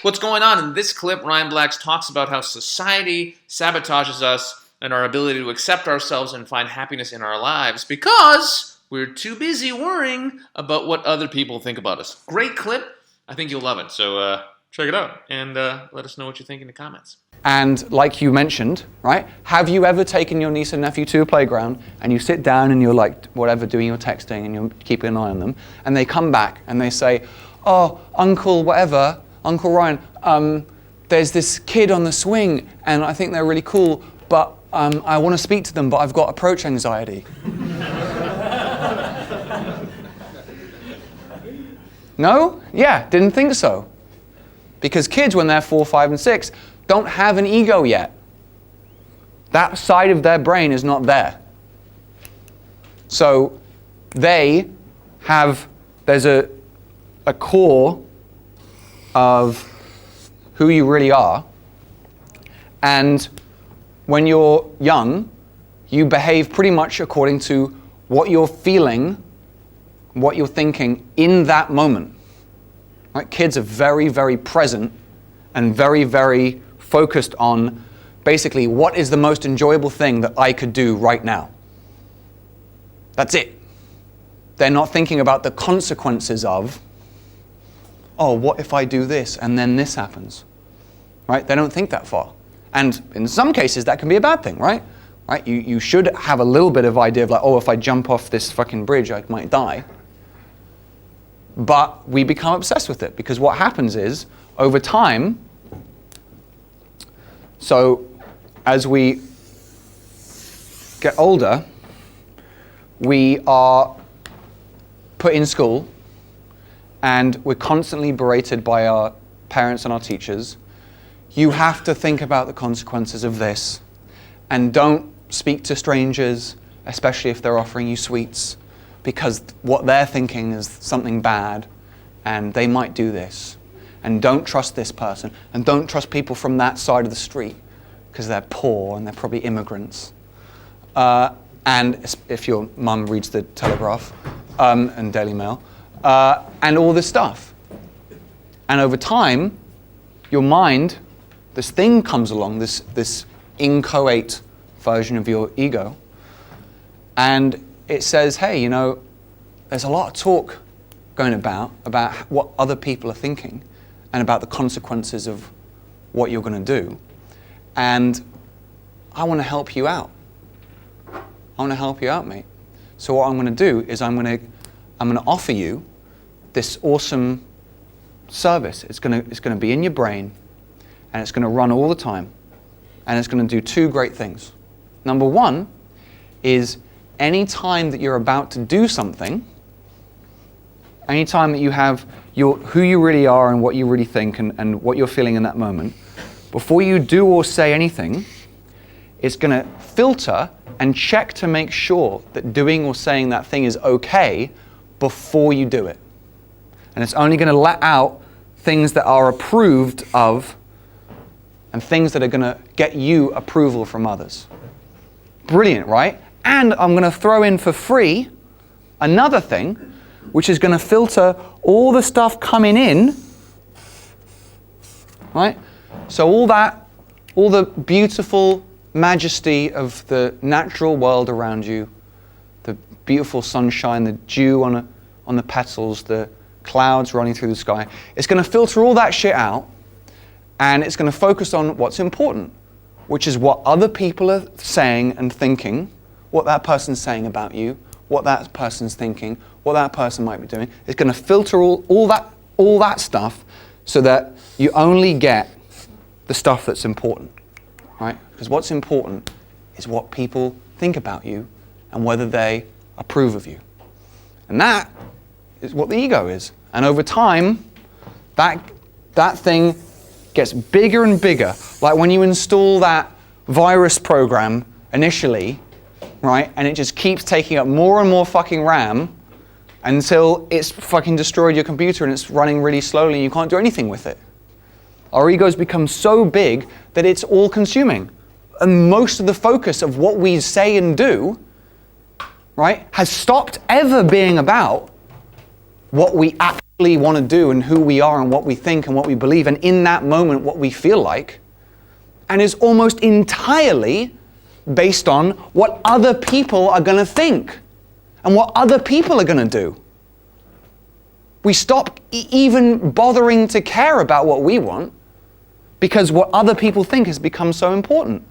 What's going on? In this clip, Ryan Blacks talks about how society sabotages us and our ability to accept ourselves and find happiness in our lives because we're too busy worrying about what other people think about us. Great clip. I think you'll love it. So check it out and let us know what you think in the comments. And like you mentioned, right? Have you ever taken your niece and nephew to a playground and you sit down and you're like, whatever, doing your texting and you're keeping an eye on them, and they come back and they say, oh, Uncle whatever, Uncle Ryan, there's this kid on the swing and I think they're really cool, but I want to speak to them, but I've got approach anxiety. No? Yeah, didn't think so. Because kids, when they're 4, 5, and 6, don't have an ego yet. That side of their brain is not there. So they have, there's a core of who you really are. And when you're young, you behave pretty much according to what you're feeling, what you're thinking in that moment. Right? Kids are very, very present and very, very focused on basically what is the most enjoyable thing that I could do right now. That's it. They're not thinking about the consequences of, oh, what if I do this and then this happens? Right? They don't think that far. And in some cases, that can be a bad thing, right? Right? You should have a little bit of idea of like, oh, if I jump off this fucking bridge, I might die. But we become obsessed with it because what happens is, over time, so as we get older, we are put in school and we're constantly berated by our parents and our teachers. You have to think about the consequences of this and don't speak to strangers, especially if they're offering you sweets, because what they're thinking is something bad and they might do this. And don't trust this person. And don't trust people from that side of the street because they're poor and they're probably immigrants. And if your mum reads the Telegraph and Daily Mail, and all this stuff. And over time, your mind, this thing comes along, this inchoate version of your ego, and it says, hey, you know, there's a lot of talk going about what other people are thinking and about the consequences of what you're going to do. And I want to help you out. I want to help you out, mate. So what I'm going to do is I'm going to offer you this awesome service. It's going to be in your brain, and it's going to run all the time, and it's going to do 2 great things. Number 1 is any time that you're about to do something, any time that you have who you really are and what you really think and what you're feeling in that moment, before you do or say anything, it's going to filter and check to make sure that doing or saying that thing is okay before you do it. And it's only going to let out things that are approved of and things that are going to get you approval from others. Brilliant, right? And I'm going to throw in for free another thing, which is going to filter all the stuff coming in, right? So all the beautiful majesty of the natural world around you, the beautiful sunshine, the dew on the petals, the clouds running through the sky, it's going to filter all that shit out, and it's going to focus on what's important, which is what other people are saying and thinking, what that person's saying about you, what that person's thinking, what that person might be doing. It's going to filter all that stuff so that you only get the stuff that's important, right? Because what's important is what people think about you and whether they approve of you. And that is what the ego is. And over time, that thing gets bigger and bigger. Like when you install that virus program initially, right? And it just keeps taking up more and more fucking RAM until it's fucking destroyed your computer and it's running really slowly and you can't do anything with it. Our egos become so big that it's all consuming. And most of the focus of what we say and do, right, has stopped ever being about what we actually really want to do and who we are and what we think and what we believe, and in that moment what we feel like, and is almost entirely based on what other people are going to think and what other people are going to do. We stop even bothering to care about what we want because what other people think has become so important.